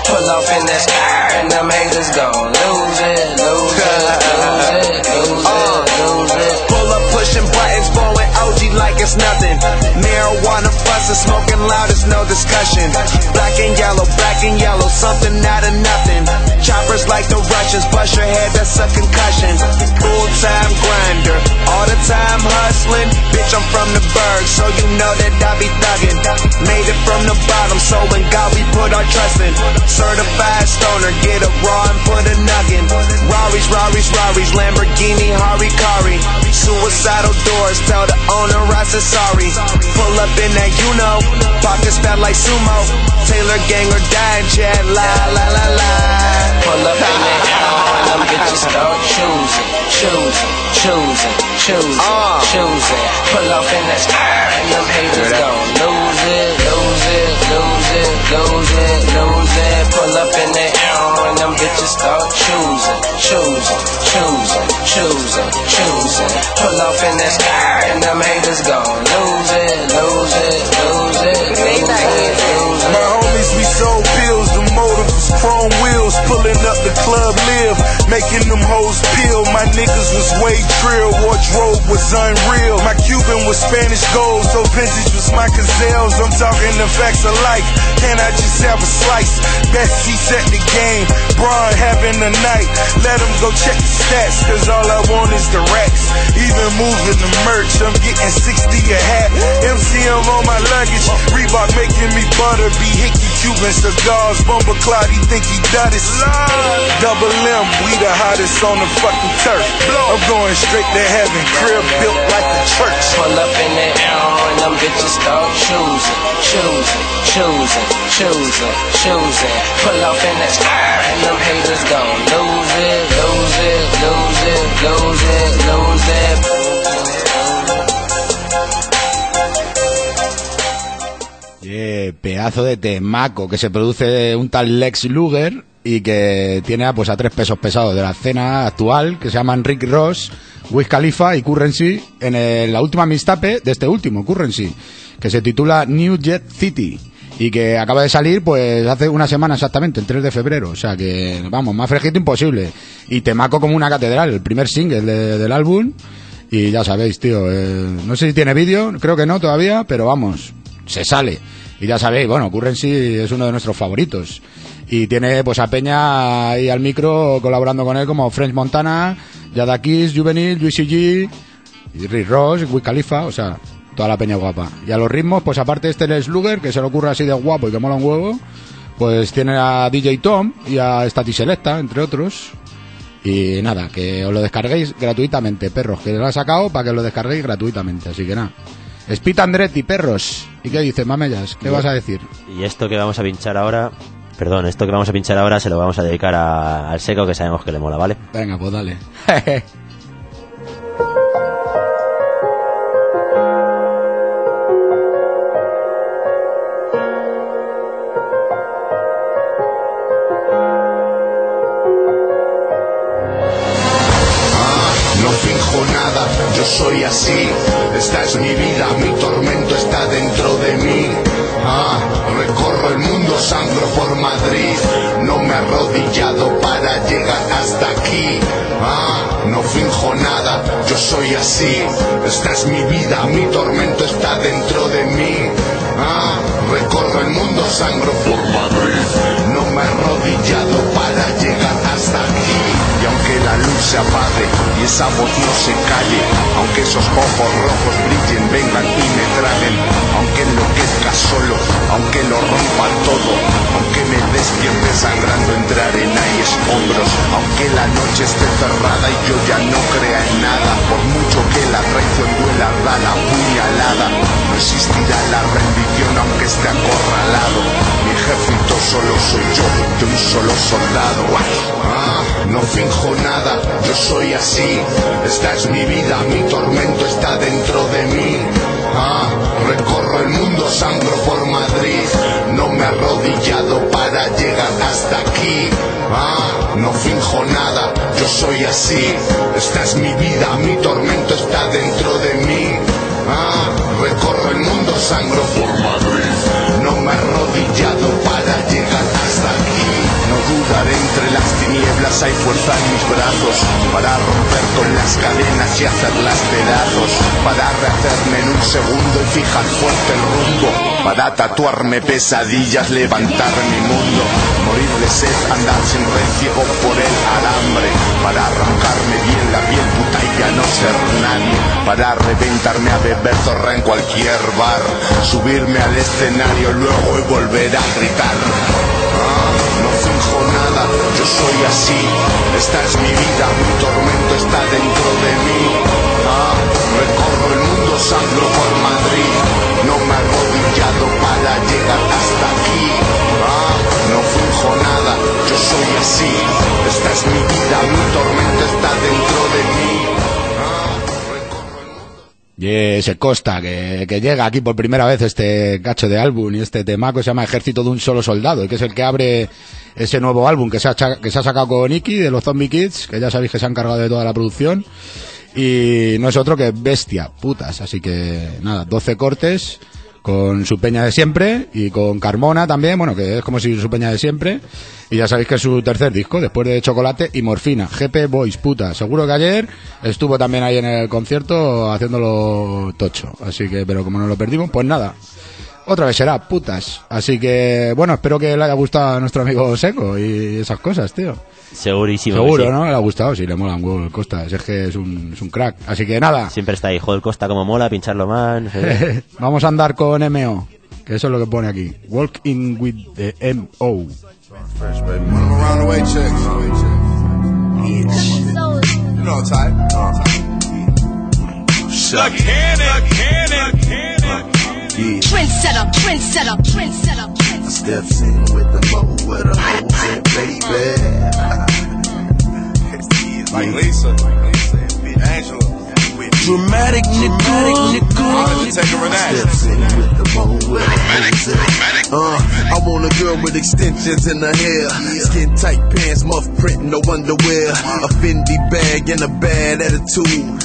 Pull off in that sky and them haters gon' lose it. Pull up pushing buttons, blowing OG like it's nothing. Marijuana bustin', smoking loud, it's no discussion. Black and yellow, something out of nothing. Choppers like the Russians, bust your head, that's a concussion. Full-time grinder, all the time hustling. Bitch, I'm from the Berg, so you know that I be thuggin'. Made it from the bottom, so in God we put our trust in. Certified stoner, get a raw and put a nugget. Rarries, Lamborghini, Harikari. Suicidal doors, tell the owner I said sorry. Pull up in that, you know, pockets fat like sumo. Taylor gang or die, chat, la. Pull up in that, and them bitches start choosing. Pull off in that, and them haters gon' lose it. Pull up in that, and them bitches start choosing. Pull off in that sky, and them haters gon' lose it. My homies, we sold pills, the motive was making them hoes peel. My niggas was way trill, wardrobe was unreal. My Cuban was Spanish gold, so vintage was my gazelles. I'm talking the facts of life, can I just have a slice? Best seats at the game, Braun having a night. Let them go check the stats, cause all I want is the racks. Even moving the merch, I'm getting 60 a hat. MCM on my luggage, Reebok making me butter. Be hickey Cuban cigars, Bumba Cloud, he think he done it. Double M, we the hottest on the fucking turf. I'm going straight to heaven, crib built like a church. Pull up in the air and them bitches start choosing. Pull off in the air and them haters gon' lose it. Pedazo de temaco que se produce un tal Lex Luger y que tiene pues a tres pesos pesados de la escena actual, que se llaman Rick Ross, Wiz Khalifa y Currency, en la última mixtape de este último, Currency, que se titula New Jet City y que acaba de salir pues hace una semana exactamente, el 3 de febrero, o sea que vamos, más fresquito imposible, y temaco como una catedral, el primer single del álbum. Y ya sabéis, tío, no sé si tiene vídeo, creo que no todavía, pero vamos, se sale. Y ya sabéis, bueno, Currency es uno de nuestros favoritos. Y tiene pues a Peña ahí al micro colaborando con él como French Montana, Jada Kiss, Juvenile, Juicy G, y Rick Ross, Wiz Khalifa, o sea, toda la peña guapa. Y a los ritmos, pues aparte este Les Luger, que se le ocurre así de guapo y que mola un huevo, pues tiene a DJ Tom y a Stati Selecta, entre otros. Y nada, que os lo descarguéis gratuitamente, perros, que lo ha sacado para que lo descarguéis gratuitamente, así que nada. Speed Andretti, perros. ¿Y qué dices, mamellas? ¿Qué vas a decir? Y esto que vamos a pinchar ahora, se lo vamos a dedicar al Seco, que sabemos que le mola, ¿vale? Venga, pues dale. No finjo nada, yo soy así. Esta es mi vida, mi tormento está dentro de mí. Recorro el mundo, sangro por Madrid. No me he arrodillado para llegar hasta aquí. No finjo nada, yo soy así. Esta es mi vida, mi tormento está dentro de mí. Recorro el mundo, sangro por Madrid. No me he arrodillado para llegar hasta aquí. Y aunque la luz se apague y esa voz no se calle, aunque esos ojos rojos brillen, vengan y me traguen, aunque enloquezca solo, aunque lo rompa todo, aunque me despierte sangrando entre arena y escombros, aunque la noche esté cerrada y yo ya no crea en nada, por mucho que la traición duela, da la puñalada, no existirá la rendición aunque esté acorralado. Mi ejército solo soy yo un solo soldado. No finjo nada, yo soy así. Esta es mi vida, mi tormento está dentro de mí. Recorro el mundo, sangro por Madrid. No me he arrodillado para llegar hasta aquí. No finjo nada, yo soy así. Esta es mi vida, mi tormento está dentro de mí. Recorro el mundo, sangro por Madrid. No me he arrodillado para llegar hasta aquí. No dudaré, entre las tinieblas hay fuerza en mis brazos, para romper con las cadenas y hacerlas pedazos, para rehacerme en un segundo y fijar fuerte el rumbo, para tatuarme pesadillas, levantar mi mundo, morir de sed, andar sin red, ciego por el alambre, para arrancarme bien la piel puta y ya no ser nadie, para reventarme a beber zorra en cualquier bar, subirme al escenario luego y volver a gritar. No finjo nada, yo soy así. Esta es mi vida, mi tormento está dentro de mí. Recorro el mundo, sangro por Madrid. No me he arrodillado para llegar hasta aquí. No finjo nada, yo soy así. Esta es mi vida, mi tormento está dentro de mí. Y se consta que llega aquí por primera vez este cacho de álbum y este temaco se llama Ejército de un solo soldado, y que es el que abre ese nuevo álbum que se ha sacado con Nicky de los Zombie Kids, que ya sabéis que se ha encargado de toda la producción, y no es otro que Bestia, putas, así que nada, 12 cortes con su peña de siempre y con Carmona también, bueno, que es como si su peña de siempre. Y ya sabéis que es su tercer disco, después de Chocolate y Morfina. GP Boys, puta. Seguro que ayer estuvo también ahí en el concierto haciéndolo tocho. Así que, pero como no lo perdimos, pues nada. Otra vez será, putas. Así que, bueno, espero que le haya gustado a nuestro amigo Seco y esas cosas, tío. Segurísimo. Seguro, sí. ¿no? Le ha gustado, sí, le mola un huevo el Costa. Es que es un crack. Así que nada. Siempre está ahí, joder, Costa como mola, pincharlo más. No sé. Vamos a andar con MO, que eso es lo que pone aquí. Walking with the MO. Fresh, baby. Run around the way, checks. You know type. Shut Trendsetter, trendsetter, trendsetter, trendsetter. Steps in with the mo, with the hoes and baby. Like Lisa and Angela. Dramatic nigga. Take a relax. Steps in with the mo, with the hoes and I want a girl with extensions in her hair, skin tight pants, muff print, no underwear, a Fendi bag and a bad attitude.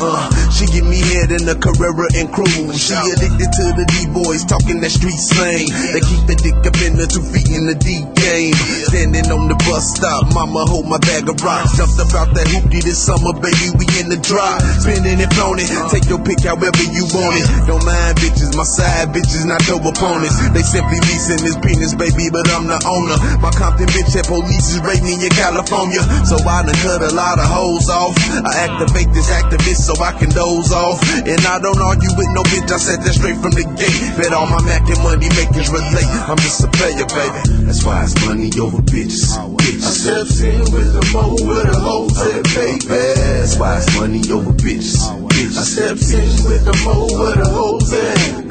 She give me head in the Carrera and Cruise. She addicted to the D-boys talking that street slang. They keep the dick up in the 2 feet in the D game. Standing on the bus stop, mama hold my bag of rocks. Jumped about that hoopty this summer, baby, we in the drop. Spinning and flown it, take your pick however you want it. Don't mind bitches, my side bitches, not your opponents. They simply leasing this penis, baby, but I'm the owner. My Compton bitch at police is raiding in California, so I done cut a lot of hoes off. I activate this activist so I can doze off, and I don't argue with no bitch, I said that straight from the gate. Bet all my Mac and money makers relate, I'm just a player, baby. That's why it's money over bitches. I steps in with the mo, with the hoes and baby. That's why it's money over bitches. I steps in with the mo, with the hoes and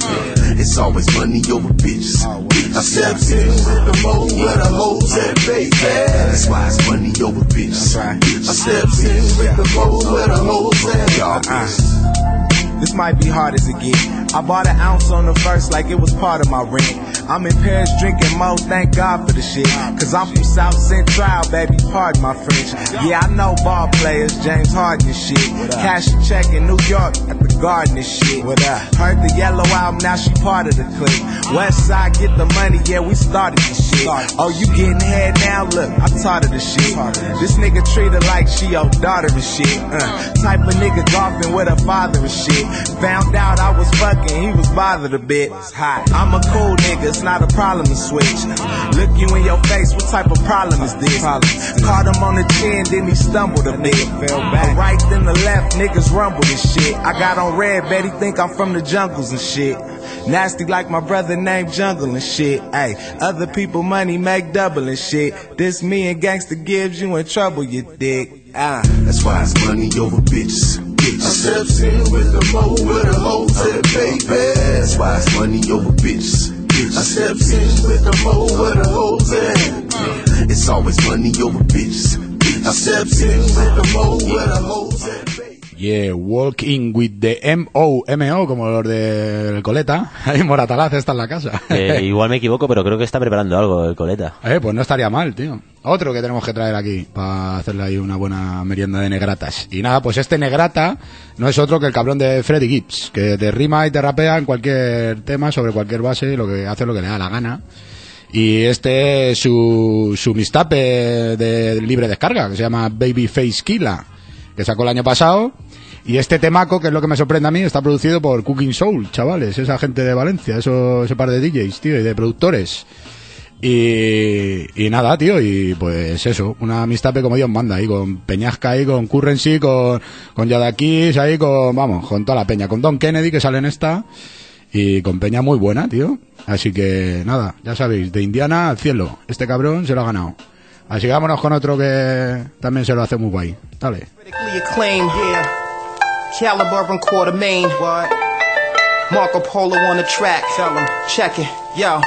it's always money over bitches. I steps in with the mo, with the hoes and baby. That's why it's money over bitches. I steps in with the mo, with the hoes and y'all. This might be hard as it get. I bought an ounce on the first like it was part of my rent. I'm in Paris drinking mo, thank God for the shit. Cause I'm from South Central, baby, pardon my French. Yeah, I know ball players, James Harden and shit. Cash a check in New York at the Garden and shit. Heard the Yellow album, now she part of the clique. West Side, get the money, yeah, we started the shit. Oh, you getting head now? Look, I taught her the shit. This nigga treat her like she your daughter and shit. Type of nigga golfing with her father and shit. Found out I was fucking, he was bothered a bit. It's hot. I'm a cool nigga, it's not a problem to switch. Look you in your face, what type of problem is this? Caught him on the chin, then he stumbled a bit. Fell back. Right then the left, niggas rumbled and shit. I got on red, bet he think I'm from the jungles and shit. Nasty like my brother named Jungle and shit. Ay, other people money make double and shit. This me and Gangsta Gibbs, you in trouble, you dick. That's why it's money over bitches. I steps in with the mo, with the hoes and baby. That's why it's money over bitches. I steps in with the mo, with the hoes and it's always money over bitches. I steps in with the mo, with the hoes and baby. Yeah, walking with the M.O. como los del Coleta. Ahí Moratalaz está en la casa. Igual me equivoco, pero creo que está preparando algo el Coleta. Pues no estaría mal, tío. Otro que tenemos que traer aquí para hacerle ahí una buena merienda de negratas. Y nada, pues este negrata no es otro que el cabrón de Freddie Gibbs, que te rima y te rapea en cualquier tema, sobre cualquier base, lo que hace lo que le da la gana. Y este es su mixtape de libre descarga, que se llama Babyface Killa, que sacó el año pasado. Y este temaco, que es lo que me sorprende a mí, está producido por Cooking Soul, chavales, esa gente de Valencia, ese par de DJs, tío, y de productores. Y nada, tío, y pues eso, una mixtape como Dios manda, ahí con Peñasca, ahí con Currency, con Yadakis, ahí con toda la peña, con Don Kennedy, que sale en esta, y con peña muy buena, tío. Así que nada, ya sabéis, de Indiana al cielo, este cabrón se lo ha ganado. Así que vámonos con otro que también se lo hace muy guay. Dale. Caliber and Quarter Main. What? Marco Polo on the track. Tell him. Check it. Yo.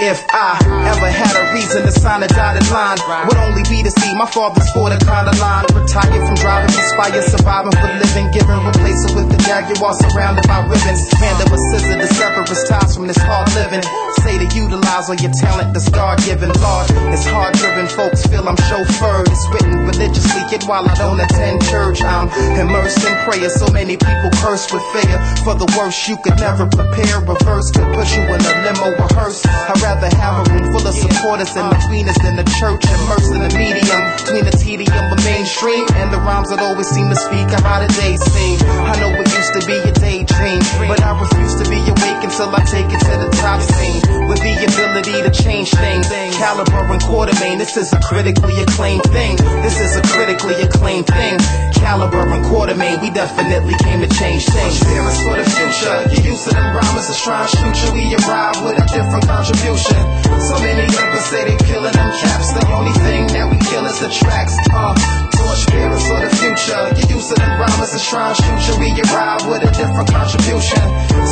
If I ever had a reason to sign a dotted line would only be to see my father's for the kind of line. Retired from driving, inspired, surviving for living, given replacement with the Jaguar surrounded by ribbons. Hand of a scissor to sever his ties from this hard living. Say to utilize all your talent that's God-given. Lord, it's hard-driven folks feel I'm chauffeured. It's written religiously, yet while I don't attend church, I'm immersed in prayer. So many people curse with fear. For the worst you could never prepare. Reverse could push you in a limo rehearse. I'd rather have a room full of supporters and the cleanest in the church, immersed in the medium between the tedium of mainstream and the rhymes that always seem to speak of how the days seem. I know it used to be a daydream, but I refuse to be awake until I take it to the top scene with the ability to change things. Caliber and Quartermain, this is a critically acclaimed thing. This is a critically acclaimed thing. Caliber and Quartermain, we definitely came to change things. Fearless for the future, get used to them rhymes that's trying to shoot you. We arrive with a different contribution. So many of us say they killing them caps. The only thing that we kill is the tracks. Torch bearers for the future, get used to them rhymes that's trying to shoot you. We arrive with a different contribution.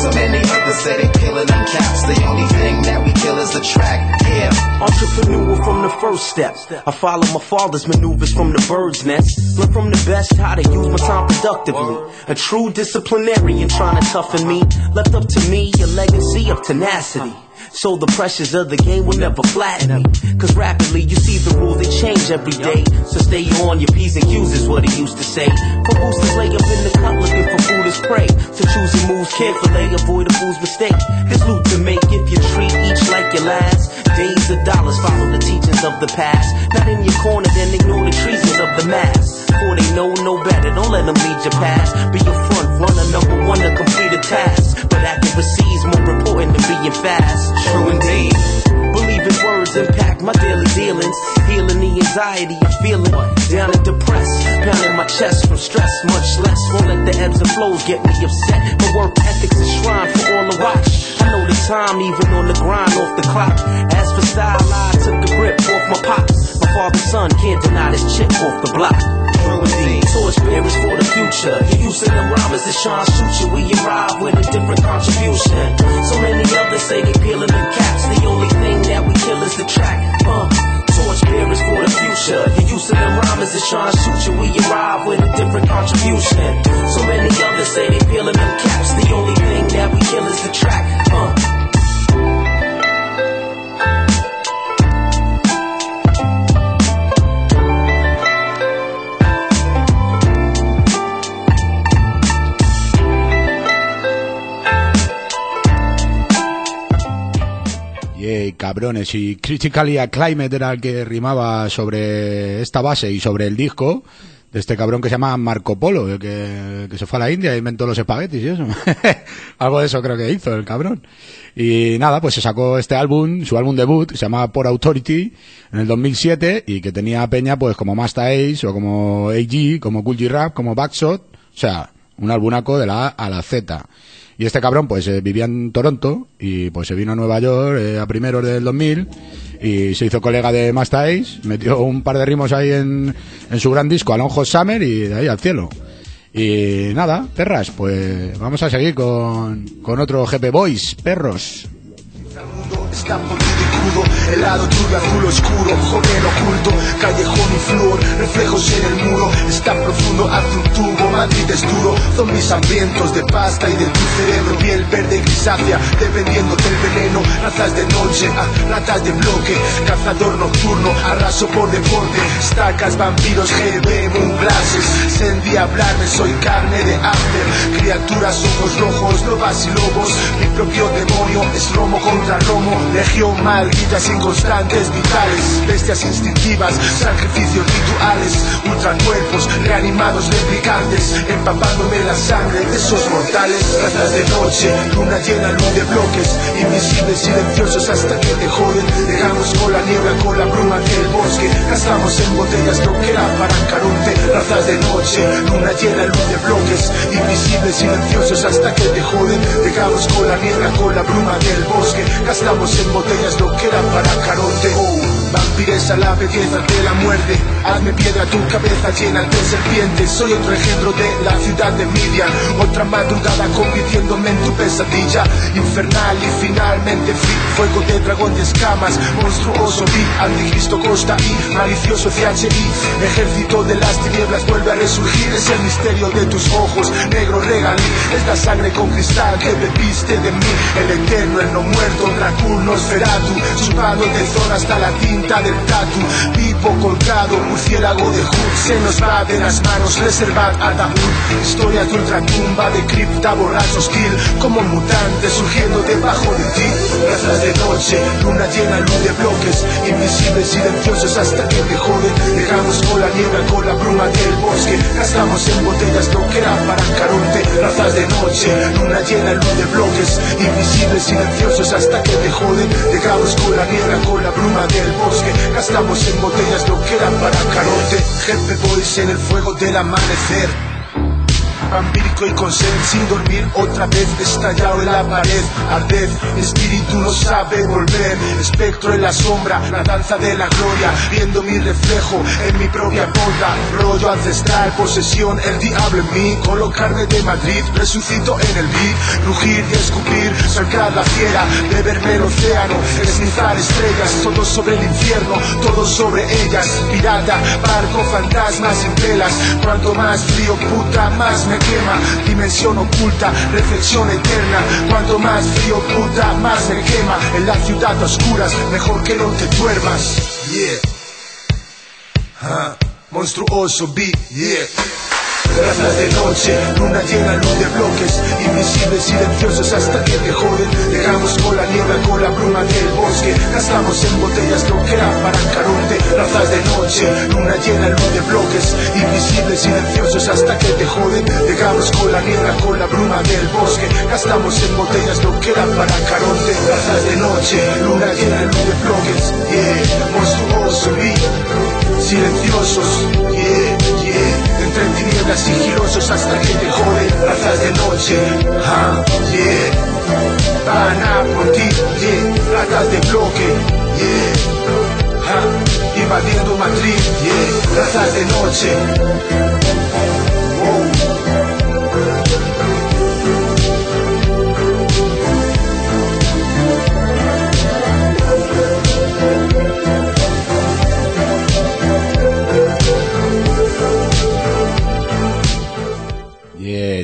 So many of us say they killing them caps. The only thing that we kill is the track. Yeah. Entrepreneur from the first step. I follow my father's maneuvers from the bird's nest. Learn from the best how to use my time productively. A true disciplinarian trying to toughen me. Left up to me a legacy of tenacity. So the pressures of the game will never flatten me. Cause rapidly you see the rule, they change every day. So stay on your P's and Q's is what he used to say. For boosters lay up in the cut looking for food as prey. So choose your moves carefully, avoid a fool's mistake. There's loot to make if you treat each like your last. Days of dollars follow the teachings of the past. Not in your corner then ignore the treasons of the mass. For they know no better, don't let them lead your past. Be your front runner, number one to complete a task. But accuracy is more important than being fast. True indeed. Believing words impact my daily dealings. Healing the anxiety of feeling down and depressed. Pounding my chest from stress, much less. Won't let the ebbs and flows get me upset. My work ethics is shrine for all to watch. I know the time even on the grind off the clock. As for style, I took a grip off my pops. My father's son can't deny this chip off the block. True indeed. Torch bearers for the future. You using them rhymes that trying to shoot you. We arrive with a different contribution. So many others say they peeling them caps. The only thing that we kill is the track. Torch bearers for the future. You using them rhymes that trying to shoot you. We arrive with a different contribution. So many others say they peeling them caps. The only thing that we kill is the track. Cabrones, y Critically Acclaimed era el que rimaba sobre esta base y sobre el disco de este cabrón que se llama Marco Polo, el que se fue a la India e inventó los espaguetis y eso. Algo de eso creo que hizo el cabrón. Y nada, pues se sacó este álbum, su álbum debut, se llama Por Authority, en el 2007, y que tenía peña pues como Masta Ace, o como AG, como Cool G Rap, como Backshot, o sea, un albunaco de la A a la Z. Y este cabrón pues vivía en Toronto y pues se vino a Nueva York a primeros del 2000 y se hizo colega de Masta Ace, metió un par de ritmos ahí en su gran disco Alon Hot Summer y de ahí al cielo. Y nada, perras, pues vamos a seguir con otro GP Boys, perros. Está podrido y crudo, helado, turbio, azul oscuro, joven oculto, callejón y flúor, reflejos en el muro, está profundo, hace un tubo, Madrid es duro, zombies hambrientos de pasta y de tu cerebro, piel verde grisácea, dependiendo del veneno, razas de noche, ratas de bloque, cazador nocturno, arraso por deporte, estacas, vampiros, GB, boom, glasses, sé endiablarme, soy carne de after, criaturas, ojos rojos, lobas y lobos, mi propio demonio es romo contra romo, legión malditas inconstantes vitales, bestias instintivas, sacrificios rituales, ultracuerpos reanimados replicantes, empapándome la sangre de esos mortales, razas de noche, luna llena, luz de bloques, invisibles, silenciosos hasta que te joden, dejamos con la niebla, con la bruma del bosque, gastamos en botellas lo que era para Caronte, razas de noche, luna llena, luz de bloques, invisibles, silenciosos hasta que te joden, dejamos con la niebla, con la bruma del bosque, gastamos en botellas lo que era para Caronte. Vampiresa, la belleza de la muerte, hazme piedra tu cabeza llena de serpientes, soy otro ejemplo de la ciudad mal de envidia. Otra madrugada convirtiéndome en tu pesadilla infernal y finalmente fuego de dragón de escamas, monstruoso anticristo Costa y malicioso CHI. Ejército de las tinieblas vuelve a resurgir. Es el misterio de tus ojos, negro regalí. Es la sangre con cristal que bebiste de mí. El eterno, el no muerto, Dracul, Nosferatu. Chupado de zona hasta la tinta del tatu. Vivo colgado, murciélago de Hood. Se nos va de las manos, reservad ataúd. Historia de ultratumba, de cripta, borrachos kill. Como mutantes surgiendo debajo de ti. Razas de noche, luna llena, luz de bloques. Invisibles, silenciosos hasta que te joden. Dejamos con la niebla, con la bruma del bosque. Gastamos en botellas lo que era para Caronte. Razas de noche, luna llena, luz de bloques. Invisibles, silenciosos hasta que te joden. Dejamos con la niebla, con la bruma del bosque. Gastamos en botellas lo que era para Caronte. Jefe Boys en el fuego del amanecer. Vampírico y con sed, sin dormir otra vez, estallado en la pared, arded, espíritu no sabe volver, espectro en la sombra, la danza de la gloria, viendo mi reflejo en mi propia boda, rollo ancestral, posesión, el diablo en mí, colocarme de Madrid, resucito en el beat, rugir y escupir, sacar la fiera, beberme el océano, esnifar estrellas, todo sobre el infierno, todo sobre ellas, pirata, barco, fantasmas sin velas, cuanto más frío puta, más me quema, dimensión oculta, reflexión eterna, cuanto más frío puta, más me quema, en la ciudad a oscuras, mejor que no te duermas, monstruoso beat, Razas de noche, luna llena, luz de bloques, invisibles, silenciosos hasta que te joden. Dejamos con la niebla, con la bruma del bosque. Gastamos en botellas lo que era para Caronte. Razas de noche, luna llena, luz de bloques, invisibles, silenciosos hasta que te joden. Dejamos con la niebla, con la bruma del bosque. Gastamos en botellas lo que era para Caronte. Razas de noche, luna llena, luz de bloques, monstruoso beat, silenciosos, entre tinieblas sigilosos hasta que te joden. Razas de noche, van a por ti, ratas de bloque, invadiendo Madrid, razas de noche,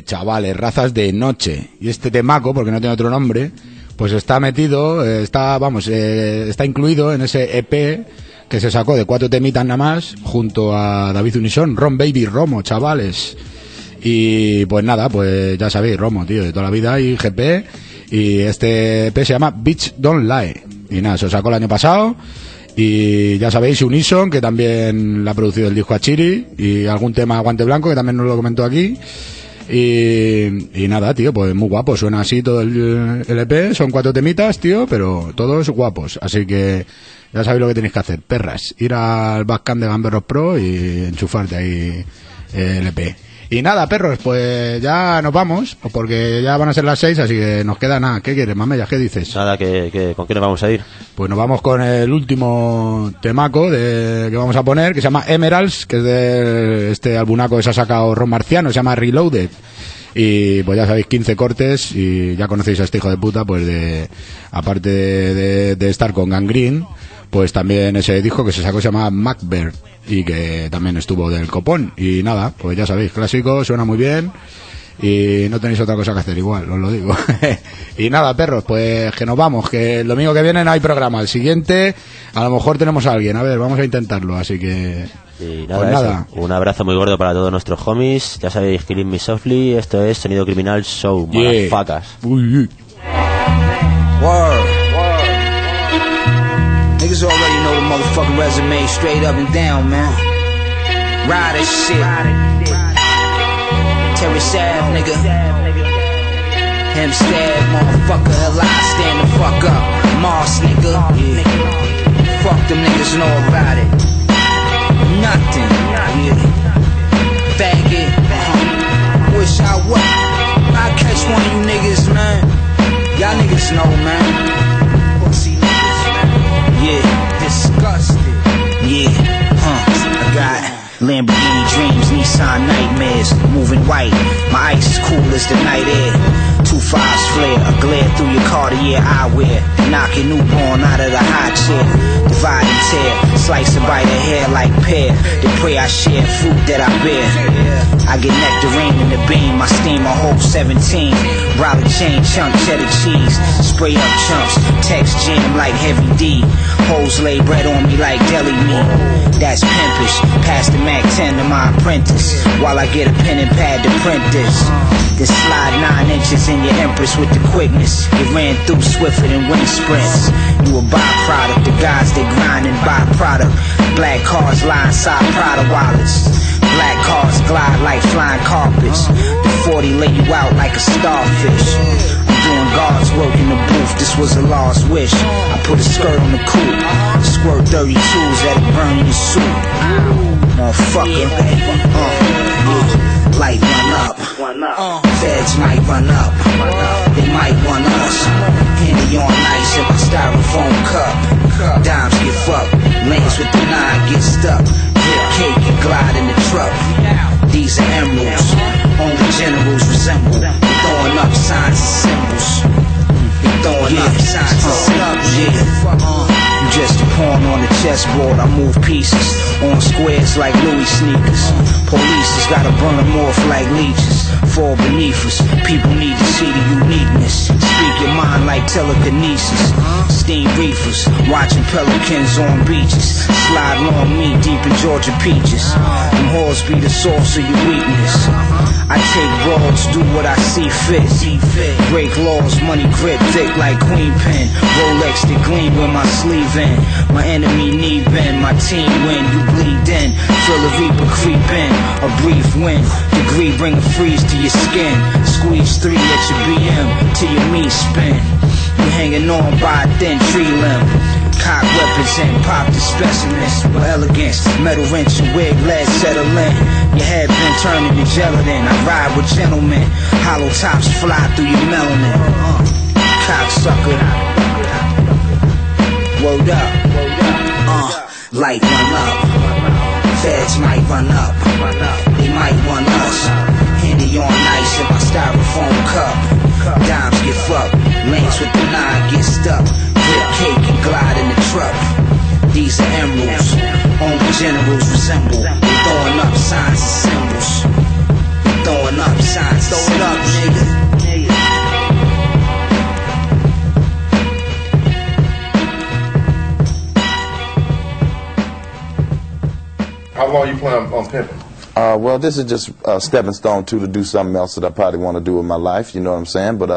chavales, razas de noche. Y este temaco, porque no tiene otro nombre, pues está metido, está incluido en ese EP que se sacó de 4 temitas nada más, junto a David Unison, Ron Baby Romo, chavales. Y pues nada, pues ya sabéis, Romo, tío, de toda la vida, y GP, y este EP se llama Bitch Don't Lie. Y nada, se lo sacó el año pasado. Y ya sabéis, Unison, que también le ha producido el disco a Chiri, y algún tema a Guante Blanco, que también nos lo comentó aquí. Y nada, tío, pues muy guapo, suena así todo el EP, son 4 temitas, tío, pero todos guapos, así que ya sabéis lo que tenéis que hacer, perras, ir al Bandcamp de Gamberros Pro y enchufarte ahí el EP. Y nada, perros, pues ya nos vamos, porque ya van a ser las 6, así que nos queda nada. ¿Qué quieres, Mamella? ¿Qué dices? Nada, ¿con qué nos vamos a ir? Pues nos vamos con el último temaco que vamos a poner, que se llama Emeralds, que es de este albunaco que se ha sacado Ron Marciano, se llama Reloaded. Y pues ya sabéis, 15 cortes, y ya conocéis a este hijo de puta, pues aparte de estar con Gangrene, pues también ese disco que se sacó se llama Macbeth, y que también estuvo del copón. Y nada, pues ya sabéis, clásico, suena muy bien y no tenéis otra cosa que hacer, igual, os lo digo. Y nada, perros, pues que nos vamos, que el domingo que viene no hay programa, el siguiente a lo mejor tenemos a alguien, a ver, vamos a intentarlo, así que y nada, pues nada. Un abrazo muy gordo para todos nuestros homies, ya sabéis, Killing Me Softly, esto es Sonido Criminal Show, motherfuckers. Word. Niggas already know the motherfucking resume, straight up and down, man. Ride that shit. Terry Sav, nigga. Hempstead, motherfucker, L.I. stand the fuck up. Moss, nigga. Yeah. Fuck them niggas know about it. Nothing, yeah. Faggot, wish I was. I catch one of you niggas, man. Y'all niggas know, man. Pussy niggas, man. Yeah, disgusted. Yeah, I got Lamborghini dreams, Nissan nightmares. moving white. My ice is cool as the night air. 2.5's flare, a glare through your Cartier eyewear. Knock your newborn out of the high chair. Divide and tear, slice and bite her hair like pear. They pray I share fruit that I bear. I get nectarine in the beam, I steam a whole 17. Brolly chain, chunk cheddar cheese. Spray up chumps, text jam like Heavy D. Hoes lay bread on me like deli meat. That's pimpish, pass the Mac 10 to my apprentice, while I get a pen and pad to print this. Then slide 9 inches in your Empress with the quickness. It ran through swifter than wind sprints. You a byproduct, the guys they grindin' byproduct. Black cars lie inside Prada wallets. Black cars glide like flying carpets. The 40 lay you out like a starfish. I'm doing God's work in the booth, this was a lost wish. I put a skirt on the coupe, squirt 32s that it burn in your suit. Motherfucker, light one up. Feds might run up. They might want us. Henny on ice in my styrofoam cup. Dimes get fucked. Lanes with the 9 get stuck. Drip cake and glide in the truck. These are emeralds. Only generals resemble. They're throwing up signs and symbols. They're throwing up signs and symbols. I'm just a pawn on the chessboard. I move pieces on squares like Louis sneakers. Police has gotta burn them off like leeches. Fall beneath us. People need to see the uniqueness. Speak your mind like telekinesis. Steam reefers, watching pelicans on beaches. Slide long meat deep in Georgia peaches. Them whores be the source of your weakness. I take broads, do what I see fit. Break laws, money grip thick like queen pen. Rolex that gleam with my sleeve in. My enemy knee bend, my team win. You bleed in, feel the reaper creep in. A brief win, degree bring a freeze to your skin. Squeeze 3 at your BM till your meat spin. You hanging on by a thin tree limb. Cock weapons and pop the specimens with elegance. Metal wrench and wig, lead settle in. Your head been turning to gelatin. I ride with gentlemen. Hollow tops fly through your melanin. Cocksucker. Word up. Light one up. Feds might run up. They might want us. Henny on ice in my styrofoam cup. Dimes get fucked. Lanes with the 9 get stuck. Drip cake and glide in the truck. These are emeralds. Only generals resemble. They throwing up signs and symbols. They throwing up signs and symbols. Throw it up, nigga. How long you plan on pimping? Well, this is just a stepping stone to do something else that I probably want to do with my life, you know what I'm saying? But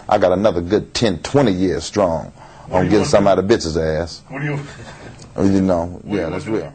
I got another good 10, 20 years strong on getting something out of bitch's ass. What do you... You know, yeah, that's real.